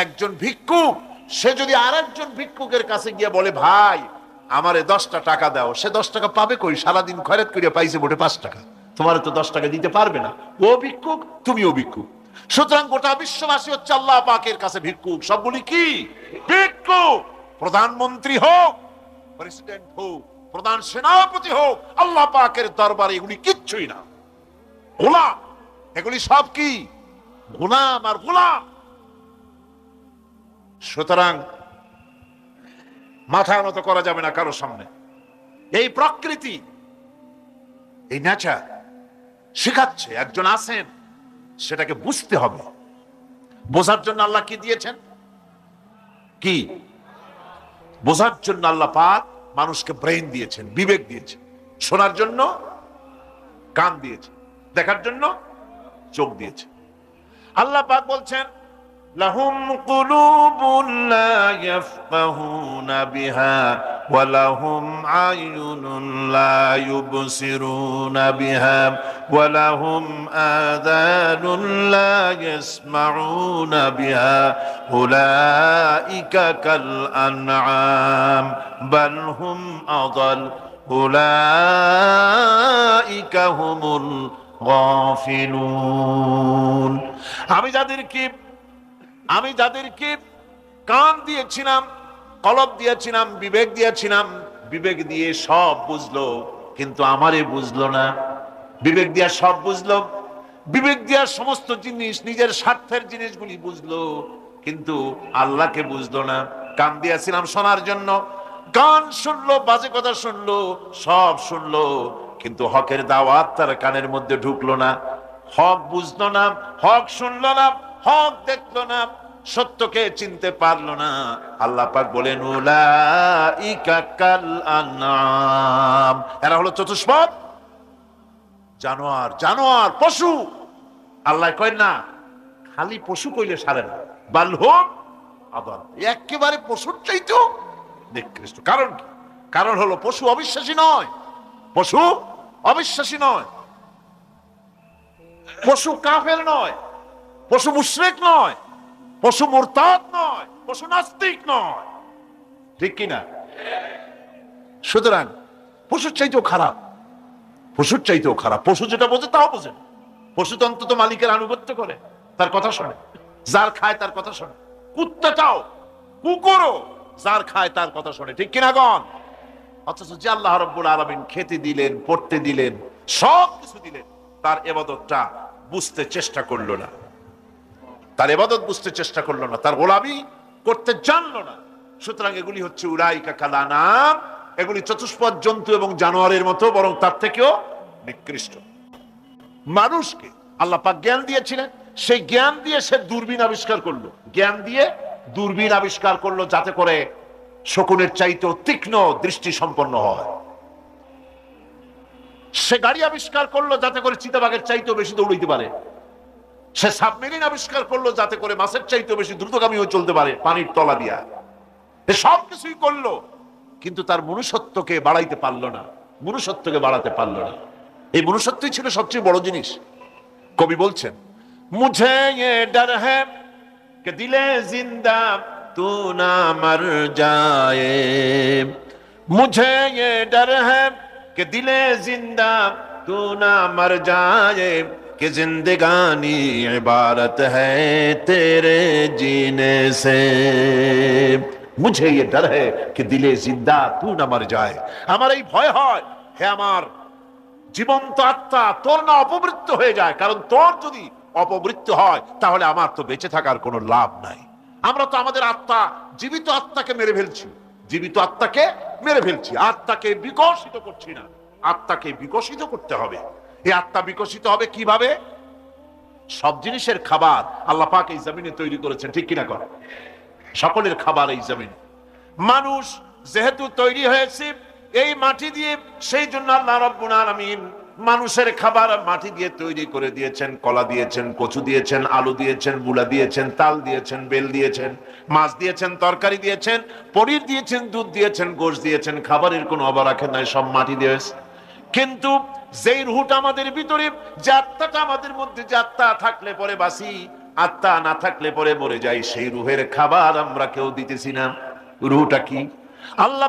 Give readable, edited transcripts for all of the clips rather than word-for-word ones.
একজন ভিক্ষুক সে যদি আরেকজন ভিক্ষুকের কাছে গিয়ে বলে, ভাই আমারে 10টা টাকা দাও, সে 10 টাকা পাবে কই? সারাদিন খয়রাত করিয়া পাইছে মোটে 5 টাকা, তোমার তো 10 টাকা দিতে পারবে না। ও ভিক্ষুক, তুমিও ভিক্ষুক। সুতরাং গোটা বিশ্ববাসী হচ্ছে আল্লাহ পাকের কাছে ভিক্ষুক। সবগুলি কি ভিক্ষুক। প্রধানমন্ত্রী হোক, প্রেসিডেন্ট হোক, প্রধান সেনাপতি হোক, আল্লাহ পাকের দরবারে এগুলি কিচ্ছুই না, গোলাম। এগুলি সব কি? গোলাম আর গোলাম। সুতরাং মাথা নত করা যাবে না কারোর সামনে। এই প্রকৃতি, এই নেচার শেখাচ্ছে একজন আছেন, সেটাকে বুঝতে হবে। বোঝার জন্য আল্লাহ কি দিয়েছেন? কি বোঝার জন্য আল্লাহ পাক মানুষকে ব্রেন দিয়েছেন, বিবেক দিয়েছেন। শোনার জন্য কান দিয়েছেন, দেখার জন্য চোখ দিয়েছেন। আল্লাহ পাক বলছেন, লাহুম কুলুবুন লা ইয়াফকাহুনা বিহা ওয়া লাহুম আয়ুনুন লা ইউবসিরুনা বিহা ওয়া লাহুম আযানুন লা ইয়াসমাউনা বিহা উলাইকা কাল আনআম বাল হুম আযাল উলাইকা হুমুল গাফিলুন। আমি যাদেরকে কান দিয়েছিলাম, কলব দিয়েছিলাম, বিবেক দিয়েছিলাম, বিবেক দিয়ে সব বুঝলো, কিন্তু আমারে বুঝলো না। বিবেক দিয়া সব বুঝলো, বিবেক দিয়া সমস্ত জিনিস, নিজের স্বার্থের জিনিসগুলি বুঝলো, কিন্তু আল্লাহকে বুঝলো না। কান দিয়েছিলাম শোনার জন্য, কান শুনলো, বাজে কথা শুনলো, সব শুনলো, কিন্তু হকের দাওয়াত তার কানের মধ্যে ঢুকলো না। হক বুঝলো না, হক শুনলো না, হক দেখলো না, সত্যকে চিনতে পারলো না। আল্লাহ পাক বলেন, উলাইকা কাল আনআম, এরা হলো চতুষ্পদ জানোয়ার, জানোয়ার পশু। আল্লাহ কয় না খালি পশু কইলে সারে না, বাল হুম আযাল, একেবারে পশুর চাইতেও নিকৃষ্ট। কারণ কি? কারণ হলো পশু অবিশ্বাসী নয়, পশু অবিশ্বাসী নয়, পশু কাফের নয়, পশু মুশরিক নয়, পশু মুরতাদ নয়, পশু নাস্তিক নয়, ঠিক কিনা? সুতরাং পশুর চাইতেও খারাপ, পশুর চাইতেও খারাপ। পশু যেটা বোঝে তাও বোঝে না। পশু তো অন্তত মালিকের আনুগত্য করে, তার কথা শোনে, যার খায় তার কথা শোনে। কুত্তাটাও, কুকুরও যার খায় তার কথা শোনে, ঠিক কিনা গণ? অথচ যে আল্লাহ রাব্বুল আলামিন খেতে দিলেন, পড়তে দিলেন, সব কিছু দিলেন, তার ইবাদতটা বুঝতে চেষ্টা করলো না, তার ইবাদত বুঝতে চেষ্টা করলো না, তার গোলামি করতে জানলো না। সুতরাং এগুলি হচ্ছে উলাইকা কাল আনআম, এগুলি চতুষ্পদ জন্তু এবং জানোয়ারের মতো, বরং তার থেকেও নিকৃষ্ট। মানুষকে আল্লাহ পাক জ্ঞান দিয়েছিলেন, সেই জ্ঞান দিয়ে সে দূরবীন আবিষ্কার করলো, জ্ঞান দিয়ে দূরবীন আবিষ্কার করলো, যাতে করে শকুনের চাইতেও তীক্ষ্ণ দৃষ্টি সম্পন্ন হয়। সে গাড়ি আবিষ্কার করলো যাতে করে চিতাবাঘের চাইতেও বেশি দৌড়াইতে পারে। সে সাবমেরিন আবিষ্কার করলো যাতে করে মাছের চাইতেও বেশি দ্রুতগামী হয়ে চলতে পারে পানির তলা দিয়া। সব কিছুই করলো, কিন্তু তার মনুষ্যত্বকে বাড়াইতে পারলো না, মনুষ্যত্বকে বাড়াতে পারলো না। এই মনুষ্যত্বই ছিল সবচেয়ে বড় জিনিস। কবি বলছেন, মুঝে ये डर है कि दिले जिंदा तू ना मर जाए, मुझे ये डर है कि दिले जिंदा तू ना मर जाए, कि जिंदगानी इबारत है तेरे जीने से, मुझे ये डर है कि दिले जिंदा तू ना मर जाए। আমার এই ভয় হয়, হে আমার জীবন্ত আত্মা, তোর না অপমৃত্যু হয়ে যায়। কারণ তোর যদি অপমৃত্যু হয় তাহলে আমার তো বেঁচে থাকার কোনো লাভ নাই। আমরা তো আমাদের আত্মা, জীবিত আত্মাকে মেরে ফেলছি, জীবিত আত্মাকে মেরে ফেলছি, আত্মাকে বিকশিত করছি না। আত্মাকে বিকশিত করতে হবে। এই আত্মা বিকশিত হবে কিভাবে? সব জিনিসের খাবার আল্লাহ পাক এই জমিনে তৈরি করেছেন, ঠিক কিনা করে? সকলের খাবার এই জমিন। মানুষ যেহেতু তৈরি হয়েছে এই মাটি দিয়ে, সেই জন্য আল্লাহ রাব্বুল আলামিন মানুষের খাবার মাটি দিয়ে তৈরি করে দিয়েছেন। কলা দিয়েছেন, কচু দিয়েছেন, আলু দিয়েছেন, মূলা দিয়েছেন, তাল দিয়েছেন, বেল দিয়েছেন, মাছ দিয়েছেন, তরকারি দিয়েছেন, পনির দিয়েছেন, দুধ দিয়েছেন, গোশত দিয়েছেন। খাবারের কোনো অভাব রাখেন নাই, সব মাটি দিয়েছে। কিন্তু যেই রুহটা আমাদের ভিতরে, যে আত্মাটা আমাদের মধ্যে, যে আত্মা থাকলে পরে বাসি, আত্মা না থাকলে পরে মরে যাই, সেই রুহের খাবার আমরা কেউ দিতেছি না। রুহটা কি? আল্লাহ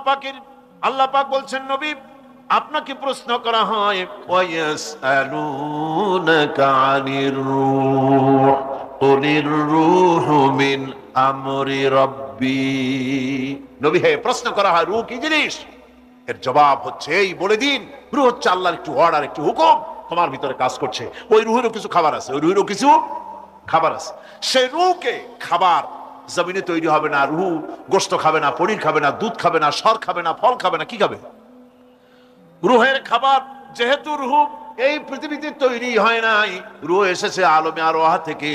পাক বলছেন, নবী আপনাকে প্রশ্ন করা হয়, ওয়ায়াসআলুনাকা আনির রূহ কুলির রূহু মিন আমরি রাব্বি। নবী হে, প্রশ্ন করা হয় রূহ কি জিনিস? এর জবাব হচ্ছে এই বলে দিন, রূহ হচ্ছে আল্লাহর একটু অর্ডার, একটু হুকুম তোমার ভিতরে কাজ করছে। ওই রূহেরও কিছু খাবার আছে, ওই রূহেরও কিছু খাবার আছে। সেই রূহকে খাবার জমিনে তৈরি হবে না। রূহ গোশত খাবে না, পনির খাবে না, দুধ খাবে না, সর খাবে না, ফল খাবে না, কি খাবে? রূহের খাবার। যেহেতু রূহ এই পৃথিবীতে তৈরি হয় নাই, রূহ এসেছে আলমে আরওয়াহ থেকে,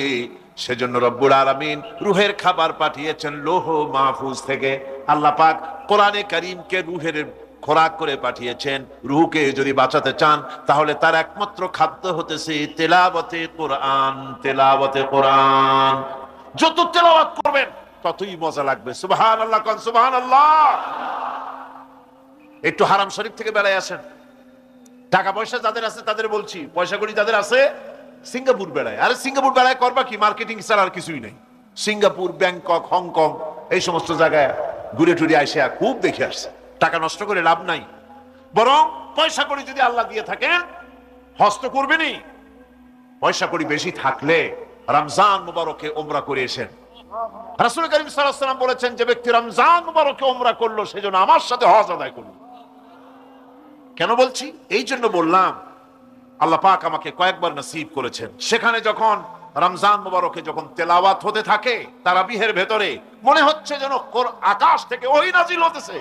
সেজন্য রব্বুল আলামিন রূহের খাবার পাঠিয়েছেন লৌহ মাহফুজ থেকে। আল্লাহ পাক কোরআনে কারীমকে রূহের খোরাক করে পাঠিয়েছেন। রূহকে যদি বাঁচাতে চান তাহলে তার একমাত্র খাদ্য হতেছে তেলাওয়াতে কোরআন। তেলাওয়াতে কোরআন যত তেলাওয়াত করবেন ততই মজা লাগবে। সুবহানাল্লাহ, কোন সুবহানাল্লাহ। একটু হারাম শরীফ থেকে বেড়ায় আসেন। টাকা পয়সা যাদের আছে তাদের বলছি, পয়সা কড়ি যাদের আছে, সিঙ্গাপুর বেড়ায়। আরে সিঙ্গাপুর বেড়ায় করবা কি? মার্কেটিং ছাড়া আর কিছুই নেই। সিঙ্গাপুর, ব্যাংকক, হংকং এই সমস্ত জায়গায় ঘুরে টুরে আসে, খুব দেখে আসছে। টাকা নষ্ট করে লাভ নাই, বরং পয়সা কড়ি যদি আল্লাহ দিয়ে থাকেন হস্ত করবেনই। পয়সা কড়ি বেশি থাকলে রমজান মুবারকে উমরা করে এসেন। রাসূল করিম সাল্লাল্লাহু আলাইহি ওয়াসাল্লাম বলেছেন, যে ব্যক্তি রমজান মুবারকে উমরা করলো সেজন্য আমার সাথে হজ আদায় করলো। কেন বলছি? এই জন্য বললাম, আল্লাহ পাক আমাকে কয়েকবার নসিব করেছেন। সেখানে যখন রমজান মুবারকে যখন তেলাওয়াত হতে থাকে তারাবিহের ভেতরে, মনে হচ্ছে যেন আকাশ থেকে ওহী নাজিল হতেছে।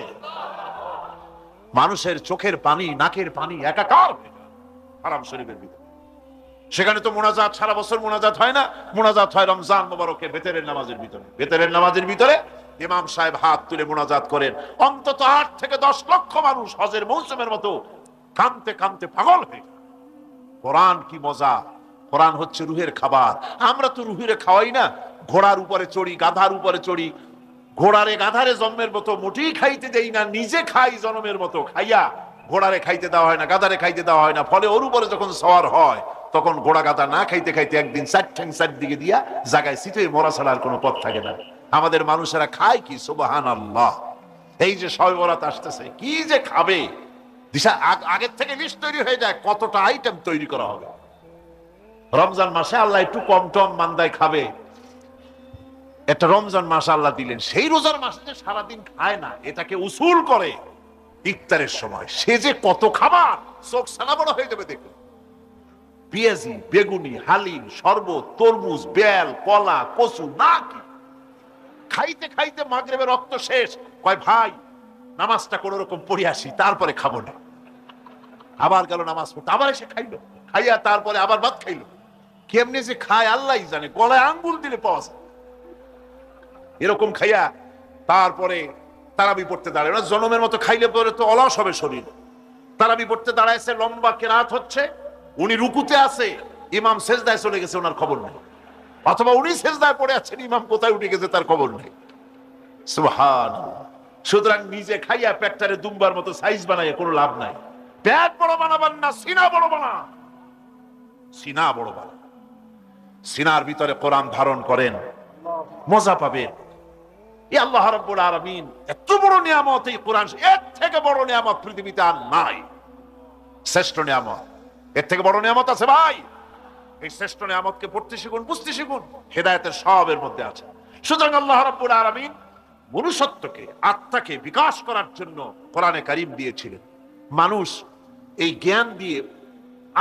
মানুষের চোখের পানি, নাকের পানি একাকার হয়ে যায় হারাম শরীফের ভিতরে। সেখানে তো মুনাজাত সারা বছর মুনাজাত হয় না, মুনাজাত হয় রমজান মুবারকে বেতেরের নামাজের ভিতরে। বেতেরের নামাজের ভিতরে ইমাম সাহেব হাত তুলে মুনাজাত করেন। অন্তত 8 থেকে 10 লক্ষ মানুষ হজের মৌসুমের মতো কাঁদতে কাঁদতে পাগল হয়ে যায়। কোরআন কি মজা! কোরআন হচ্ছে রুহের খাবার। আমরা তো রুহের খাওয়াই না। ঘোড়ার উপরে চড়ি, গাধার উপরে চড়ি, ঘোড়ারে গাধারে জন্মের মতো মোটেই খাইতে দেই না, নিজে খাই জন্মের মতো। খাইয়া ঘোড়ারে খাইতে দেওয়া হয় না, গাধারে খাইতে দেওয়া হয় না। ফলে ওর উপরে যখন সওয়ার হয় তখন ঘোড়া গাধা না খাইতে খাইতে একদিন 4 ঠ্যাং 4 দিকে দিয়া জায়গায় সিটে মরা ছাড়ার কোনো পথ থাকে না। আমাদের মানুষেরা খায় কি? সুবহানাল্লাহ। এই যে শবে বরাত আসতেছে, কি যে খাবে! দিশা আগের থেকে লিস্ট তৈরি হয়ে যায় কতটা আইটেম তৈরি করা হবে। রমজান মাসে আল্লাহ একটু কম টম মান্দায় খাবে, একটা রমজান মাস আল্লাহ দিলেন। সেই রোজার মাসে যে সারাদিন খায় না, এটাকে উসুল করে ইফতারের সময় সে যে কত খাবার, চোখ সানা বড় হয়ে যাবে দেখুন। পেঁয়াজি, বেগুনি, হালিম, শরবত, তরমুজ, বেল, কলা, কচু, না কি খাইতে খাইতে মাগরিবের রক্ত শেষ। কয় ভাই নামাজটা কোন রকম পড়ে আসি, তারপরে খাবো না। আবার গেল নামাজ পড়তে, আবার এসে খাইলো, খাইয়া তারপরে আবার ভাত খাইলো। কেমনে যে খায় আল্লাহই জানে, গলায় আঙ্গুল দিলে পাওয়া যায়। এরকম খাইয়া তারপরে তারাবি পড়তে দাঁড়ায় না। জনমের মতো খাইলে পরে তো অলস হবে শরীর। তারাবি পড়তে দাঁড়াইছে, লম্বা কেরাত হচ্ছে, উনি রুকুতে আছে, ইমাম সেজদায় চলে গেছে, ওনার খবর নেই। অথবা উনি সেজদায় পড়ে আছেন, ইমাম কোথায় উঠে গেছে তার খবর নেই। সুবহানাল্লাহ। সুতরাং নিজে খাইয়া পেটটারে দুম্বার মতো সাইজ বানাইয়া কোনো লাভ নাই। পেট বড় বানাবার না, সিনা বড় বানা। সিনা বড় বানা, সিনার ভিতরে কোরআন ধারণ করেন, মজা পাবেন। এই আল্লাহ রাব্বুল আলামিন এত বড় নিয়ামত, এই কোরআন, এর থেকে বড় নিয়ামত পৃথিবীতে আর নাই। শ্রেষ্ঠ নিয়ামত, এর থেকে বড় নিয়ামত আছে ভাই? এই শ্রেষ্ঠ নিয়ামতকে পড়তে শিখুন, বুঝতে শিখুন। হেদায়েতের সবের মধ্যে আছে। সুতরাং আল্লাহ রাব্বুল আলামিন মনুষ্যত্বকে, আত্মাকে বিকাশ করার জন্য কোরআনে কারীম দিয়েছিলেন। মানুষ এই জ্ঞান দিয়ে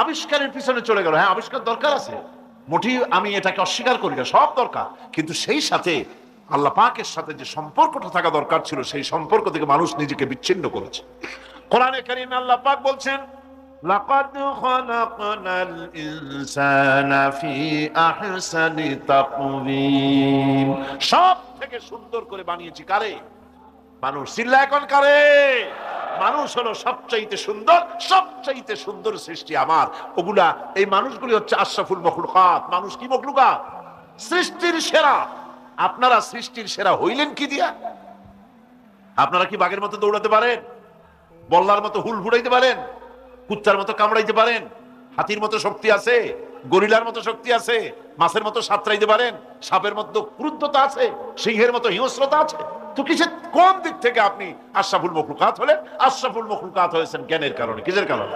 আবিষ্কারের পিছনে চলে গেল। হ্যাঁ, আবিষ্কার দরকার আছে, মোটেই আমি এটাকে অস্বীকার করি না, সব দরকার। কিন্তু সেই সাথে আল্লাহ পাকের সাথে যে সম্পর্কটা থাকা দরকার ছিল, সেই সম্পর্ক থেকে মানুষ নিজেকে বিচ্ছিন্ন করেছে। কোরআনে কারীমে আল্লাহ পাক বলছেন, লাকাদ খালাকনাল ইনসানা ফি আহসানি তাকওয়িম। সব থেকে সুন্দর করে বানিয়েছি কারে? মানুষ। চিল্লা এখন কারে? মানুষ হলো সবচাইতে সুন্দর, সবচাইতে সুন্দর সৃষ্টি আমার। ওগুলা, এই মানুষগুলি হচ্ছে আশরাফুল মখলুকাত। মানুষ কি মখলুকাত? সৃষ্টির সেরা। আপনারা সৃষ্টির সেরা হইলেন কি দিয়া? আপনারা কি বাঘের মতো দৌড়াতে পারেন? বল্লার মতো হুল ফুড়াইতে পারেন? কুত্তার মতো কামড়াইতে পারেন? হাতির মতো শক্তি আছে? গরিলার মতো শক্তি আছে? মাছের মতো সাঁতরাইতে পারেন? সাপের মতো ক্রুদ্ধতা আছে? সিংহের মতো হিংস্রতা আছে? তো কিসের, কোন দিক থেকে আপনি আশরাফুল মখলুকাত হলেন? আশরাফুল মখলুকাত হয়েছেন জ্ঞানের কারণে। কিসের কারণে?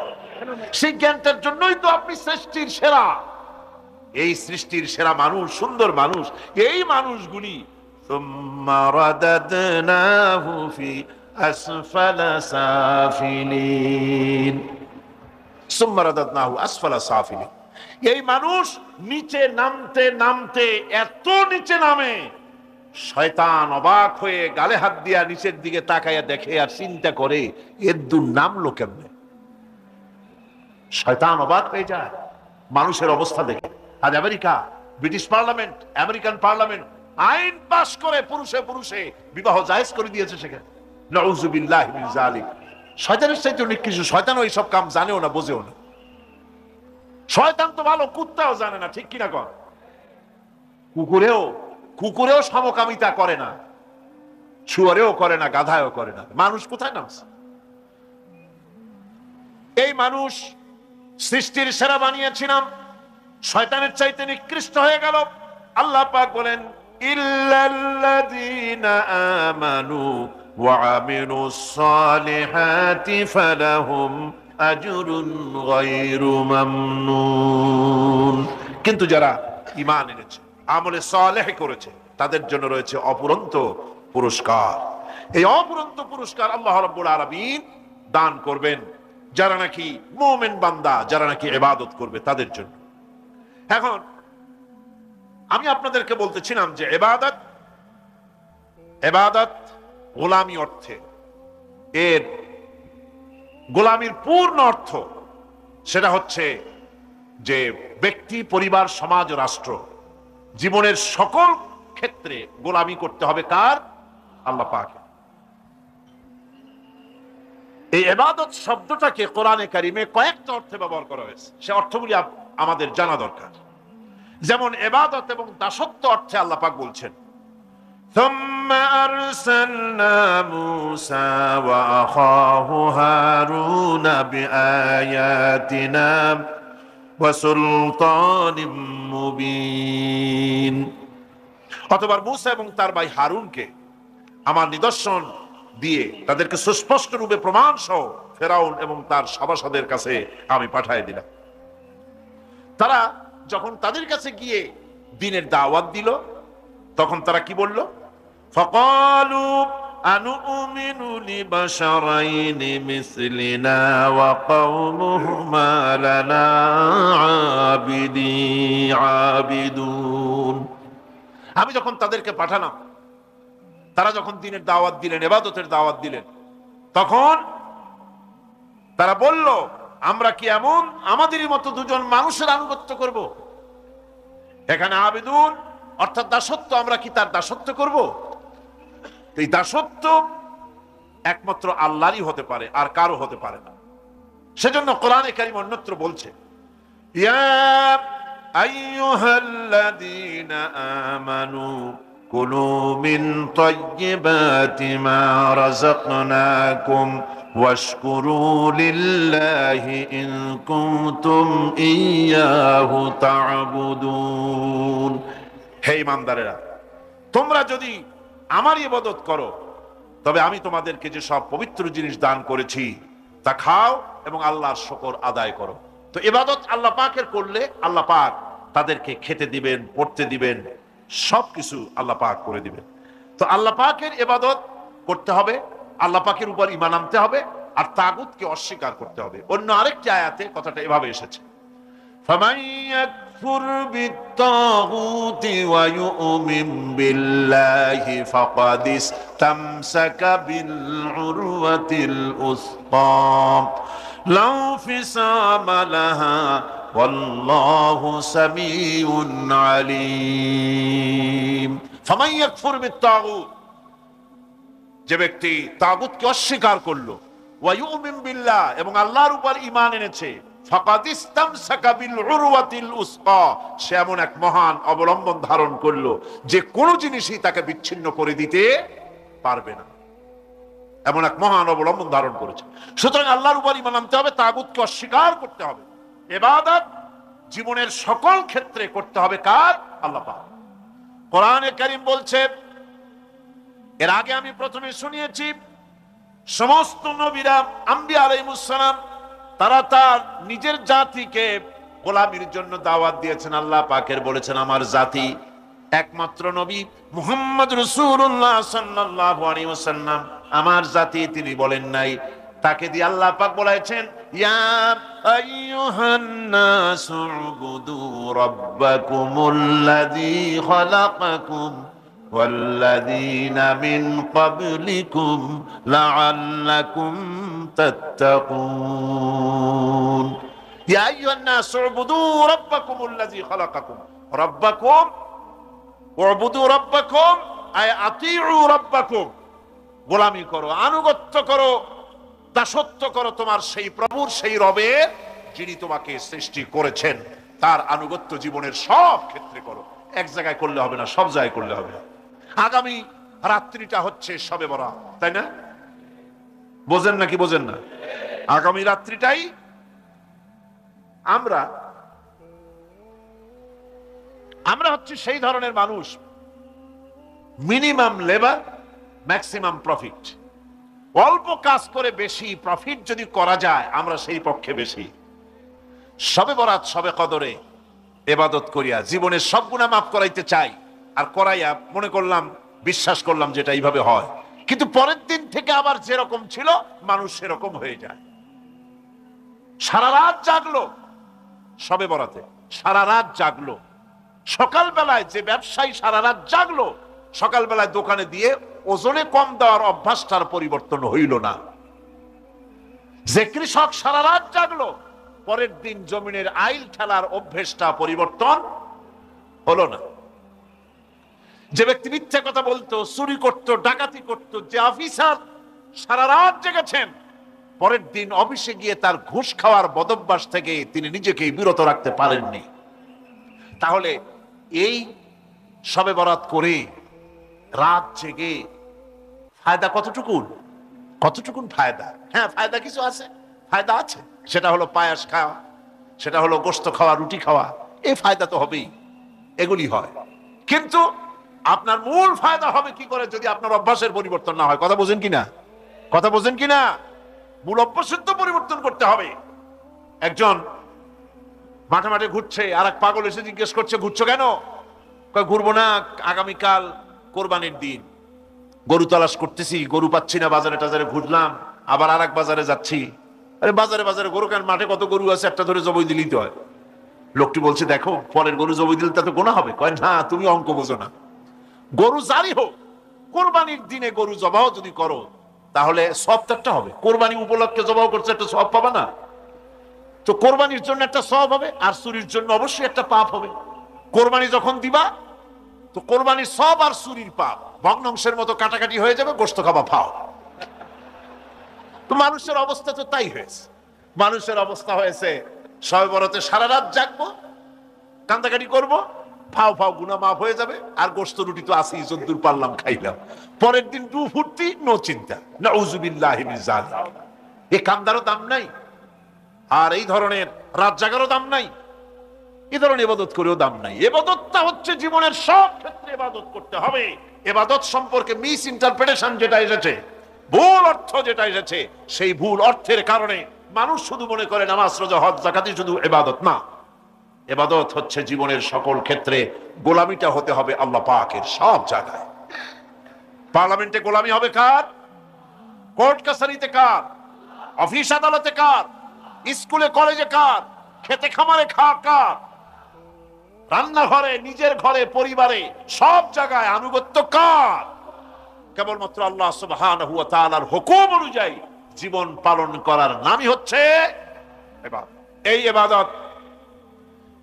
সেই জ্ঞানটার জন্যই তো আপনি সৃষ্টির সেরা। এই সৃষ্টির সেরা মানুষ, সুন্দর মানুষ, এই মানুষগুলি সুম্মা রাদাদনাহু ফি আসফালা সাফিলিন, সুম্মা রাদাদনাহু আসফালা সাফিলিন। এই মানুষ নিচে নামতে নামতে এত নিচে নামে, শয়তান অবাক হয়ে গালে হাত দিয়া নিচের দিকে তাকাইয়া দেখে আর চিন্তা করে এর দূর নামলো কেমনে। শয়তান অবাক হয়ে যায় মানুষের অবস্থা দেখে। আজ America, British parliament, American parliament আইন পাশ করে পুরুষে পুরুষে বিবাহ জায়েজ করে দিয়েছে সেখানে। নাউযুবিল্লাহি মিন যালিক। শয়তানের চাইতে অনেক কিছু। শয়তান ওই সব কাম জানেও না, বোঝেও না। শয়তান তো ভালো কুত্তাও জানে না, ঠিক কিনা কর? কুকুরেও সমকামিতা করে না, শুয়োরেও করে না, গাধায়ও করে না। মানুষ কোথায় নামছে? এই মানুষ সৃষ্টির সেরা বানিয়েছিলাম, শয়তানের চাইতে নিকৃষ্ট হয়ে গেল। আল্লাহ পাক বলেন, ইল্লাল্লাযীনা আমানু ওয়া আমিলুস সালিহাতি ফালাহুম আজরুন গায়রু মামনুন। কিন্তু যারা ঈমান এনেছে, আমলে সালেহ করেছে, তাদের জন্য রয়েছে অপুরন্ত পুরস্কার। এই অপুরন্ত পুরস্কার আল্লাহ রাব্বুল আলামিন দান করবেন যারা নাকি মুমিন বান্দা, যারা নাকি ইবাদত করবে তাদের জন্য। এখন আমি আপনাদেরকে বলতেছিলাম যে ইবাদত গোলামি অর্থে, এর গোলামির পূর্ণ অর্থ সেটা হচ্ছে যে ব্যক্তি, পরিবার, সমাজ ও রাষ্ট্র, জীবনের সকল ক্ষেত্রে গোলামি করতে হবে কার? আল্লাহ পাকের। এই ইবাদত শব্দটাকে কোরআনে কারিমে কয়েকটা অর্থে ব্যবহার করা হয়েছে। সে অর্থগুলি আমাদের জানা দরকার। যেমন ইবাদত এবং দাসত্ব অর্থে আল্লাহ পাক বলছেন, সুম্মা আরসালনা মূসা ওয়া আখাহু হারুনা বিআয়াতিনা ওয়া সুলতানিম মুবিন। অতঃপর মূসা এবং তার ভাই হারুনকে আমার নিদর্শন দিয়ে তাদেরকে সুস্পষ্ট রূপে প্রমাণ সহ ফেরাউন এবং তার সভাসদের কাছে আমি পাঠিয়ে দিলাম। তারা যখন তাদের কাছে গিয়ে দ্বীনের দাওয়াত দিল, তখন তারা কি বলল? ফাকালু আনুমিনু লিবাশারাইনি মিসলিনা ওয়া কওমুহুমা লানা আবিদুন। আমি যখন তাদেরকে পাঠালাম, তারা যখন দ্বীনের দাওয়াত দিলেন, ইবাদতের দাওয়াত দিলেন, তখন তারা বলল, আমরা কি এমন আমাদেরই মতো দুজন মানুষের আনুগত্য করব? এখানে আবিদুন অর্থাৎ দাসত্ব, আমরা কি তার দাসত্ব করব? এই দাসত্ব একমাত্র আল্লাহরই হতে পারে, আর কারো হতে পারে না। সেজন্য কোরআনে কারীম অন্যত্র বলছে, ইয়া আইয়ুহাল্লাযীনা আমানু কুলু মিন তাইয়্যিবাতি মা রাযাকনাকুম ওয়াশকুরু লিল্লাহি ইন কুনতুম ইয়্যাহু তা'বুদুন। হে ঈমানদারেরা, তোমরা যদি আমার ইবাদত করো, তবে আমি তোমাদেরকে যে সব পবিত্র জিনিস দান করেছি তা খাও এবং আল্লাহর শুকর আদায় করো। তো ইবাদত আল্লাহ পাকের করলে আল্লাহ পাক তাদেরকে খেতে দিবেন, পড়তে দিবেন, সবকিছু আল্লাহ পাক করে দিবেন। তো আল্লাহ পাকের ইবাদত করতে হবে, আল্লাহ পাকের উপর ঈমান আনতে হবে, আর তাগুতকে অস্বীকার করতে হবে। অন্য আরেকটি আয়াতে কথাটা এভাবে এসেছে, ফামান ইয়াকফুর বিত্তাগুতি ওয়া ইউমিন বিল্লাহি ফাকাদ ইসতামসাকা বিল উরওয়াতিল উসকা লা ফিসামা লাহা ওয়াল্লাহু সামিউন আলীম। ফামান ইয়াকফুর বিত্তাগুত, যে ব্যক্তি তাগুতকে অস্বীকার করলো, ওয়া ইউমিন বিল্লাহ এবং আল্লাহর উপর ঈমান এনেছে, ফাকাদ ইসতামসাকা বিল উরওয়াতিল উসকা, সে এমন এক মহান অবলম্বন ধারণ করলো যে কোনো জিনিসই তাকে বিচ্ছিন্ন করে দিতে পারবে না। এমন এক মহান অবলম্বন ধারণ করেছে। সুতরাং আল্লাহর উপর ঈমান আনতে হবে, তাগুতকে অস্বীকার করতে হবে। ইবাদত জীবনের সকল ক্ষেত্রে করতে হবে কার? আল্লাহ পাক। কোরআনে কারীম বলছে, এর আগে আমি প্রথমে শুনিয়েছি, সমস্ত নবীরা আম্বিয়া আলাইহিস সালাম তারা তার নিজের জাতিকে গোলামির জন্য দাওয়াত দিয়েছেন। আল্লাহ পাকের বলেছেন আমার জাতি, একমাত্র নবী মুহাম্মদ রাসূলুল্লাহ সাল্লাল্লাহু আলাইহি ওয়াসাল্লাম আমার জাতি তিনি বলেন নাই। তাকে দিয়ে আল্লাহ পাক বলেছেন, ইয়া আইয়ুহান নাসু উবুদু রাব্বাকুমুল্লাযী খালাকাকুম ওয়াল্লাযীনা মিন ক্বাবলিকুম লাআল্লাকুম তাত্তাকুন। ইয়া আইয়ুহান নাসু উবুদু রাব্বাকুমুল্লাযী খালাকাকুম, রাব্বাকুম উবুদু রাব্বাকুম আয় আতিউ রাব্বাকুম, গোলামি করো, আনুগত্য করো, দাসত্ব করো তোমার সেই প্রভুর, সেই রবের যিনি তোমাকে সৃষ্টি করেছেন। তার আনুগত্য জীবনের সব ক্ষেত্রে করো। এক জায়গায় করলে হবে না, সব জায়গায় করলে হবে। আগামী রাত্রিটা হচ্ছে শবে বরাত, তাই না? বোঝেন নাকি বোঝেন না? আগামী রাত্রিটাই আমরা হচ্ছে সেই ধরনের মানুষ, মিনিমাম লেবার ম্যাক্সিমাম প্রফিট। অল্প কাজ করে বেশি প্রফিট যদি করা যায় আমরা সেই পক্ষে বেশি। শবে বরাত শবে কদরে ইবাদত করিয়া জীবনের সব গুনাহ মাফ করাইতে চাই, আর করাইয়া মনে করলাম, বিশ্বাস করলাম যেটা এইভাবে হয়, কিন্তু পরের দিন থেকে আবার যেরকম ছিল মানুষ সেরকম হয়ে যায়। সারা রাত জাগলো শবে বরাতে, সারা রাত জাগলো। সকালবেলায় যে ব্যবসায়ী সারা রাত জাগলো, সকালবেলায় দোকানে দিয়ে ওজনে কম দেওয়ার অভ্যাসটার পরিবর্তন হইল না। যে কৃষক সারা রাত জাগলো, পরের দিন জমিনের আইল ঠেলার অভ্যেসটা পরিবর্তন হলো না। যে ব্যক্তি মিথ্যা কথা বলতো, চুরি করত, ডাকাতি করত, যে অফিসার সারা রাত জেগেছেন, পরের দিন অফিসে গিয়ে তার ঘুষ খাওয়ার বদভ্যাস থেকে তিনি নিজেকে বিরত রাখতে পারেননি। তাহলে এই শবে বরাত করে রাত জেগে ফায়দা কতটুকুন ফায়দা? হ্যাঁ, ফায়দা কিছু আছে, ফায়দা আছে। সেটা হলো পায়াস খাওয়া, সেটা হলো গোশত খাওয়া, রুটি খাওয়া, এই ফায়দা তো হবেই, এগুলি হয়। কিন্তু আপনার মূল ফায়দা হবে কি করে যদি আপনার অভ্যাসের পরিবর্তন না হয়? কথা বোঝেন কিনা? মূল অভ্যাসের তো পরিবর্তন করতে হবে। একজন মাঠে মাঠে ঘুরছে, আর এক পাগল এসে জিজ্ঞেস করছে, ঘুরছো কেন? ঘুরবো না, আগামীকাল কোরবানির দিন, গরু তালাশ করতেছি, গরু পাচ্ছি না, বাজারে টাজারে ঘুরলাম, আবার আর এক বাজারে যাচ্ছি। আরে বাজারে গরু কেন? মাঠে কত গরু আছে, একটা ধরে জবাই দিলেই তো হয়। লোকটি বলছে, দেখো পরের গরু জবাই দিলে তা তো গোনা হবে। কয় না, তুমি অঙ্ক বোঝো না। গরু জারি হোক, কোরবানির দিনে গরু জবাও যদি করো তাহলে সব তো একটা হবে। কোরবানি উপলক্ষে জবাও করছে, একটা সব পাবা না? তো কোরবানির জন্য একটা সব হবে, আর চুরির জন্য অবশ্যই একটা পাপ হবে। কোরবানি যখন দিবা তো কোরবানির সব আর চুরির পাপ ভগ্নাংশের মতো কাটাকাটি হয়ে যাবে, গোশত খাবা ফাও। তো মানুষের অবস্থা তো তাই হয়েছে। মানুষের অবস্থা হয়েছে শবে বরাতে সারা রাত জাগবো, কান্দাকাটি করবো, ফাও গুনাহ মাফ হয়ে যাবে, আর গোশত রুটি তো আছেই, যদ্দূর পারলাম খাইলাম। পরের দিন টু ফুর্তি, নো চিন্তা। নাউযুবিল্লাহি মিন যালিক। এই কান্দারও দাম নাই, আর এই ধরনের রাত জাগারও দাম নাই, এই ধরনের ইবাদত করেও দাম নাই। ইবাদতটা হচ্ছে জীবনের সব ক্ষেত্রে ইবাদত করতে হবে। ইবাদত সম্পর্কে মিস ইন্টারপ্রিটেশন যেটা এসেছে, ভুল অর্থ যেটা এসেছে, সেই ভুল অর্থের কারণে মানুষ শুধু মনে করে নামাজ, রোজা, হজ, যাকাতই শুধু ইবাদত না। ইবাদত হচ্ছে জীবনের সকল ক্ষেত্রে গোলামিটা হতে হবে আল্লাহ পাকের সব জায়গায়। পার্লামেন্টে গোলামি হবে কার? কোর্ট কাছারিতে কার? অফিস আদালতে কার? স্কুলে কলেজে কার? খেতে খামারে কার? রান্নাঘরে, নিজের ঘরে, পরিবারে, সব জায়গায় আনুগত্য কার? কেবলমাত্র আল্লাহ সুবহানাহু ওয়া তাআলার হুকুম অনুযায়ী জীবন পালন করার নামই হচ্ছে ইবাদত। এই ইবাদত,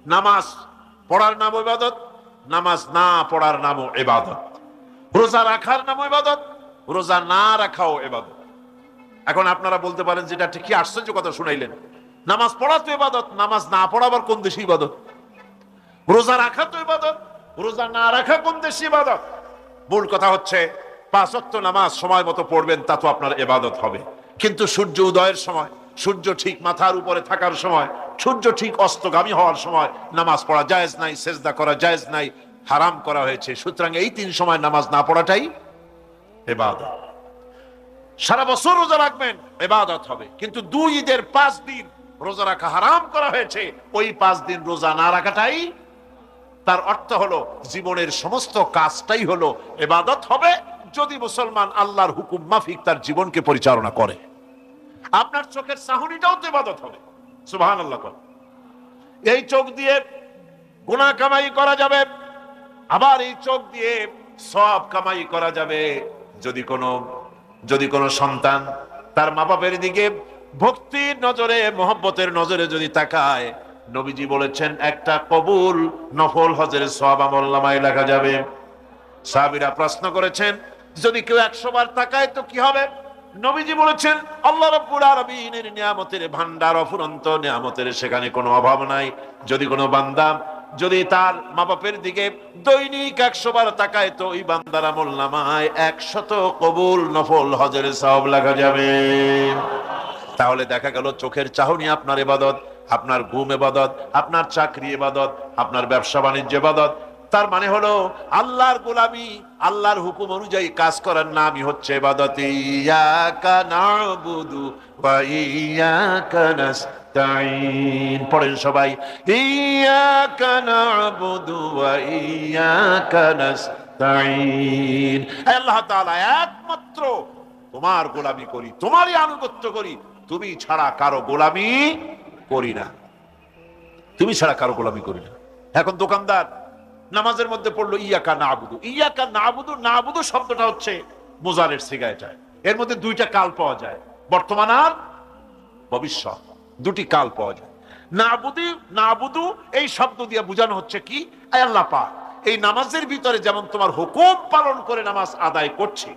নামাজ পড়ার নাম ইবাদত, নামাজ না পড়ার নামও ইবাদত। রোজা রাখার নামও ইবাদত, রোজা না রাখাও ইবাদত। এখন আপনারা বলতে পারেন, যেটা ঠিক কি আশ্চর্য কথা শুনাইলেন, নামাজ পড়া তো ইবাদত, নামাজ না পড়া আবার কোন দেশে ইবাদত? রোজা রাখা তো ইবাদত, রোজা না রাখা কোন দেশে ইবাদত? মূল কথা হচ্ছে 5 ওয়াক্ত নামাজ সময় মতো পড়বেন, তা তো আপনার ইবাদত হবে। কিন্তু সূর্য উদয়ের সময়, সূর্য ঠিক মাথার উপরে থাকার সময়, সূর্য ঠিক অস্তগামী হওয়ার সময় নামাজ পড়া জায়েজ নাই, সেজদা করা জায়েজ নাই, হারাম করা হয়েছে। সুতরাং এই 3 সময় নামাজ না পড়াটাই ইবাদত। সারা বছর রোজা রাখবেন, ইবাদত হবে, কিন্তু 2 ঈদের 5 দিন রোজা রাখা হারাম করা হয়েছে, ওই 5 দিন রোজা না রাখাটাই, তার অর্থ হলো জীবনের সমস্ত কাজটাই হলো ইবাদত হবে, যদি মুসলমান আল্লাহর হুকুম মাফিক তার জীবনকে পরিচালনা করে। আপনার চোখের চাহনিটাও তো ইবাদত হবে। সুবহানাল্লাহ। এই চোখ দিয়ে গুনাহ কামাই করা যাবে, আবার এই চোখ দিয়ে সওয়াব কামাই করা যাবে। যদি কোনো সন্তান তার মা বাপের দিকে ভক্তির নজরে, মহব্বতের নজরে যদি তাকায়, নবীজি বলেছেন একটা কবুল নফল হজের সওয়াব আমলনামায় লেখা যাবে। সাহাবীরা প্রশ্ন করেছেন, যদি কেউ 100 বার তাকায় তো কি হবে? নবীজি বলেছেন, আল্লাহ রাব্বুল আলামিনের নিয়ামতের ভান্ডার অফুরন্ত নিয়ামতের, সেখানে কোনো অভাব নাই। যদি কোনো বান্দা যদি তার মা বাপের দিকে দৈনিক 100 বার তাকায় তো ওই বান্দার আমলনামায় 100 কবুল নফল হজের সওয়াব লেখা যাবে। তাহলে দেখা গেল চোখের চাহনি আপনার ইবাদত, আপনার ঘুম ইবাদত, আপনার চাকরি ইবাদত, আপনার ব্যবসা বাণিজ্য ইবাদত। তার মানে হলো আল্লাহর গোলামি, আল্লাহর হুকুম অনুযায়ী কাজ করার নামই হচ্ছে ইবাদত। ইয়াকা নাবুদু ওয়া ইয়াকা নাস্তাঈন। পড়েন সবাই, ইয়াকা নাবুদু ওয়া ইয়াকা নাস্তাঈন। আল্লাহ তাআলা একমাত্র তোমার গোলামি করি, তোমারই আনুগত্য করি, তুমি ছাড়া কারো গোলামি করি না, তুমি ছাড়া কারো গোলামি করি না। এখন দোকানদার নামাজের মধ্যে পড়লো ইয়াকা নাবুদু। ইয়াকা নাবুদু, নাবুদু শব্দটা হচ্ছে মুজারের সিগা। এর মধ্যে 2টা কাল পাওয়া যায়, বর্তমান আর ভবিষ্যৎ, 2টি কাল পাওয়া যায়। নাবুদু এই শব্দ দিয়ে বোঝানো হচ্ছে কি, আল্লাহ পাক এই নামাজের ভিতরে যেমন তোমার হুকুম পালন করে নামাজ আদায় করছি,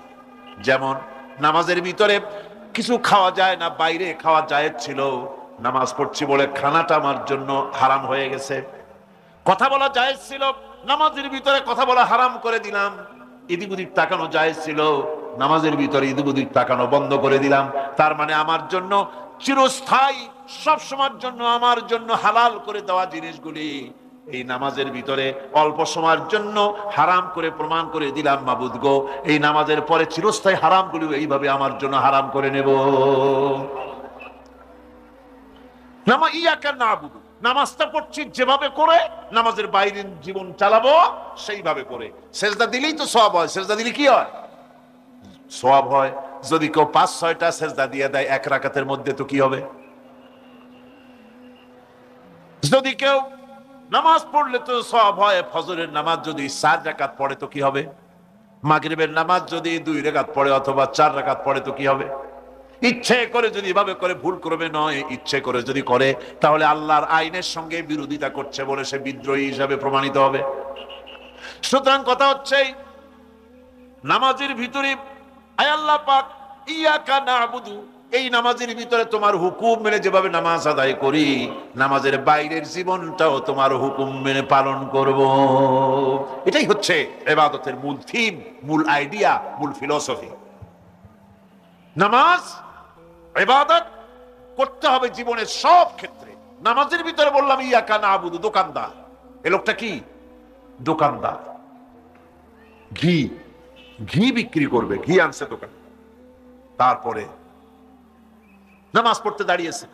যেমন নামাজের ভিতরে কিছু খাওয়া যায় না, বাইরে খাওয়া জায়েজ ছিল, নামাজ পড়ছি বলে খানাটা আমার জন্য হারাম হয়ে গেছে। কথা বলা জায়েজ ছিল, নামাজের ভিতরে কথা বলা হারাম করে দিলাম। এদিক ওদিক তাকানো জায়েজ ছিল, নামাজের ভিতরে এদিক ওদিক তাকানো বন্ধ করে দিলাম। তার মানে আমার জন্য চিরস্থায়ী, সব সময়ের জন্য আমার জন্য হালাল করে দেওয়া জিনিসগুলি এই নামাজের ভিতরে অল্প সময়ের জন্য হারাম করে প্রমাণ করে দিলাম। মাবুদ গো, এই নামাজের পরে চিরস্থায়ী হারামগুলি এইভাবে আমার জন্য হারাম করে নেব। ইয়াকা নাবুদু, নামাজটা পড়ছি যেভাবে করে, নামাজের বাইরের জীবন চালাবো সেইভাবে করে। সেজদা দিলেই তো সওয়াব হয়, সেজদা দিলে কি হয়? সওয়াব হয়। যদি কেউ 5-6টা সেজদা দিয়ে দেয় 1 রাকাতের মধ্যে তো কি হবে? যদি কেউ নামাজ পড়লে তো সওয়াব হয়। ফজরের নামাজ যদি 4 রাকাত পড়ে তো কি হবে? মাগরিবের নামাজ যদি 2 রাকাত পড়ে অথবা 4 রাকাত পড়ে তো কি হবে? ইচ্ছে করে যদি এভাবে করে, ভুল করবে নয়, ইচ্ছে করে যদি করে, তাহলে আল্লাহর আইনের সঙ্গে বিরোধিতা করছে বলে সে বিদ্রোহী হিসাবে প্রমাণিত হবে। সুতরাং কথা হচ্ছে নামাজের ভিতরে আল্লাহ পাক ইয়াকা নাবুদু, এই নামাজের ভিতরে তোমার হুকুম মেনে যেভাবে নামাজ আদায় করি, নামাজের বাইরের জীবনটাও তোমার হুকুম মেনে পালন করব। এটাই হচ্ছে ইবাদতের মূল থিম, মূল আইডিয়া, মূল ফিলোসফি। নামাজ ইবাদত করতে হবে জীবনের সব ক্ষেত্রে। নামাজের ভিতরে বললাম ইয়াকা নাবুদু, দোকানদার, এ লোকটা কি? দোকানদার, ঘি বিক্রি করবে, ঘি আনছে দোকান, তারপরে নামাজ পড়তে দাঁড়িয়েছে।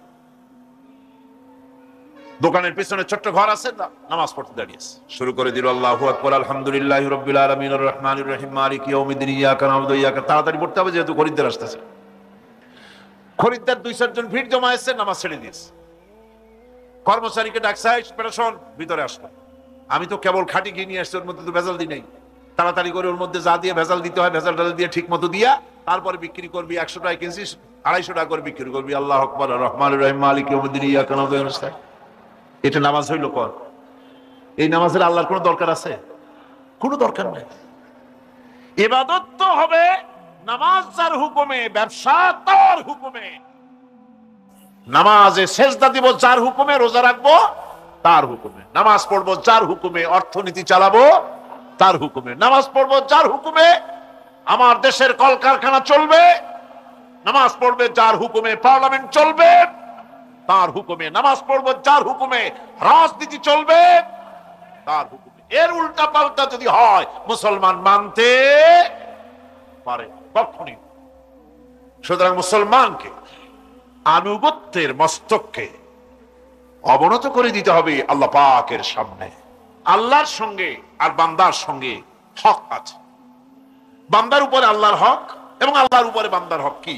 দোকানের পিছনে ছোট্ট ঘর আছে, নামাজ পড়তে দাঁড়িয়েছে, শুরু করে দিল আল্লাহু আকবার, আলহামদুলিল্লাহি রাব্বিল আলামিন, আর রহমানির রহিম, মালিকি ইয়াউমিদ্দিন, ইয়াকা নাবুদু ওয়া ইয়াকা। তাড়াতাড়ি পড়তে হবে যেহেতু খরিদ্দার আসতেছে। খরিদ্দার 2-4 জন ভিড় জমা এসে নামাজ ছেড়ে দিয়েছে। কর্মচারীকে ডাকছে, পেরেশন ভিতরে আসলো, আমি তো কেবল খাঁটি ঘি নিয়ে আসছি, ওর মধ্যে তো ভেজাল দিই নাই। তাড়াতাড়ি করে ওর মধ্যে যা দিয়ে ভেজাল দিতে হয় ভেজাল ডাল দিয়ে ঠিক মতো দিয়া তারপরে বিক্রি করবি। 100 টাকা কিনছিস, 250 টাকা করে বিক্রি করবি। আল্লাহু আকবার, আর রহমানির রহিম, মালিকি ইয়াউমিদ্দিন, ইয়াকা নাবুদু ওয়া ইয়াকা নাস্তাঈন। এটা নামাজ হইল কর? এই নামাজের আল্লাহর কোনো দরকার আছে? কোনো দরকার নাই। ইবাদত তো হবে নামাজ যার হুকুমে, ব্যবসা তার হুকুমে। নামাজে সেজদা দিব যার হুকুমে, রোজা রাখবো তার হুকুমে, নামাজ পড়বো যার হুকুমে, অর্থনীতি চালাবো তার হুকুমে, নামাজ পড়বো যার হুকুমে আমার দেশের কলকারখানা চলবে, নামাজ পড়বে যার হুকুমে পার্লামেন্ট চলবে, তার হুকুমে, নামাজ পড়বো যার হুকুমে, রাজনীতি চলবে তার হুকুমে। এর উল্টা পাল্টা যদি হয় মুসলমান মানতে পারে কখনই। সুতরাং মুসলমানকে আনুগত্যের মস্তককে অবনত করে দিতে হবে আল্লাহ পাকের সামনে। আল্লাহর সঙ্গে আর বান্দার সঙ্গে হক আছে, বান্দার উপরে আল্লাহর হক এবং আল্লাহর উপরে বান্দার হক কি,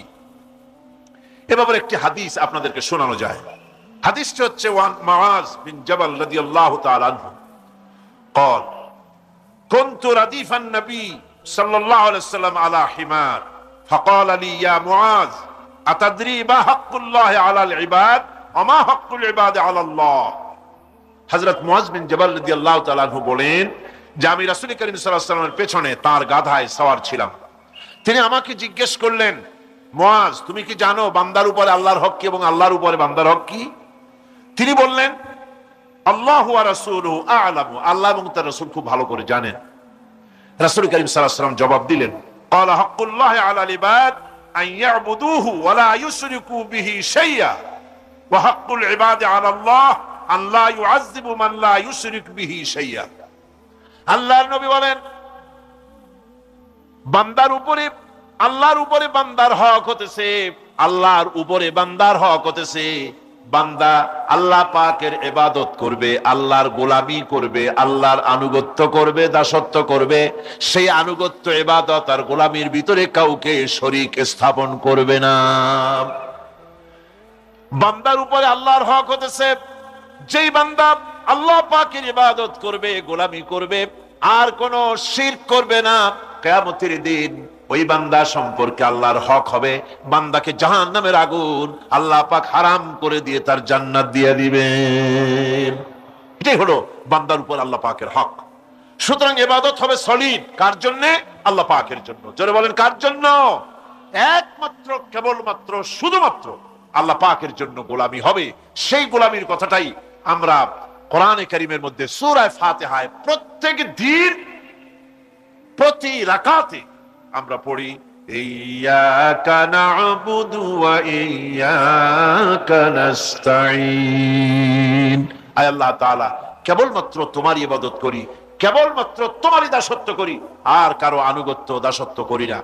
এ ব্যাপারে একটি হাদিস আপনাদেরকে শোনানো যায়। হাদিসটি হচ্ছে ওয়ান মুআজ বিন জাবাল রাদিয়াল্লাহু তাআলা আনহু قال كنت رديف النبي صلى الله عليه وسلم على حمار فقال لي يا معاذ أتدري ما حق الله على العباد وما حق العباد على الله। হযরত মুআজ বিন জাবাল রাদিয়াল্লাহু তাআলা আনহু বলেন যে আমি রাসূল করিম সাল্লাল্লাহু আলাইহি ওয়াসাল্লামের পেছনে তার গাধায় সওয়ার ছিলাম। তিনি আমাকে জিজ্ঞেস করলেন, মুআজ তুমি কি জানো বান্দার উপরে আল্লাহর হক কি এবং আল্লাহর উপরে বান্দার হক কি? তিনি বললেন, আল্লাহু ওয়া রাসূলুহু আ'লামু, আল্লাহ এবং তার রাসূল খুব ভালো করে জানেন। রাসূল করিম সাল্লাল্লাহু আলাইহি ওয়াসাল্লাম জবাব দিলেন, ক্বালা হাক্কুল্লাহি আলাল ইবাদ আন ইয়াবুদুহু ওয়া লা ইউশরিকু বিহি শাইআ ওয়া হাক্কুল ইবাদি আলাল্লাহ আন লা ইউআযযিবু মান লা ইউশরিক বিহি শাইআ। আল্লাহর নবী বলেন, বান্দার উপরে আল্লাহর উপরে বান্দার হক হতেছে, আল্লাহর উপরে বান্দার হক হতেছে বান্দা আল্লাহ পাকের ইবাদত করবে, আল্লাহর গোলামি করবে, আল্লাহর আনুগত্য করবে, দাসত্ব করবে। সেই আনুগত্য, ইবাদত আর গোলামির ভিতরে কাউকে শরীক স্থাপন করবে না। বান্দার উপরে আল্লাহর হক হতেছে যেই বান্দা আল্লাহ পাকের ইবাদত করবে, গোলামি করবে আর কোন শিরক করবে না, কিয়ামতের দিন ওই বান্দা সম্পর্কে আল্লাহর হক হবে বান্দাকে জাহান্নামের আগুন আল্লাহ পাক হারাম করে দিয়ে তার জান্নাত দিয়ে দিবেন। এটাই হলো বান্দার উপর আল্লাহ পাকের হক। সুতরাং ইবাদত হবে সলিড কার জন্য? আল্লাহ পাকের জন্য। জোরে বলেন কার জন্য? একমাত্র, কেবলমাত্র, শুধুমাত্র আল্লাহ পাকের জন্য গোলামি হবে। সেই গোলামির কথাটাই আমরা কোরআনে কারীমের মধ্যে সূরা ফাতিহায় প্রত্যেক দিন প্রতি রাকাতে আমরা পড়ি, ইয়্যাকা না'বুদু ওয়া ইয়্যাকা নাস্তাঈন। আয় আল্লাহ তাআলা, কেবলমাত্র তোমারই ইবাদত করি, কেবলমাত্র তোমারই দাসত্ব করি, আর কারো আনুগত্য দাসত্ব করি না।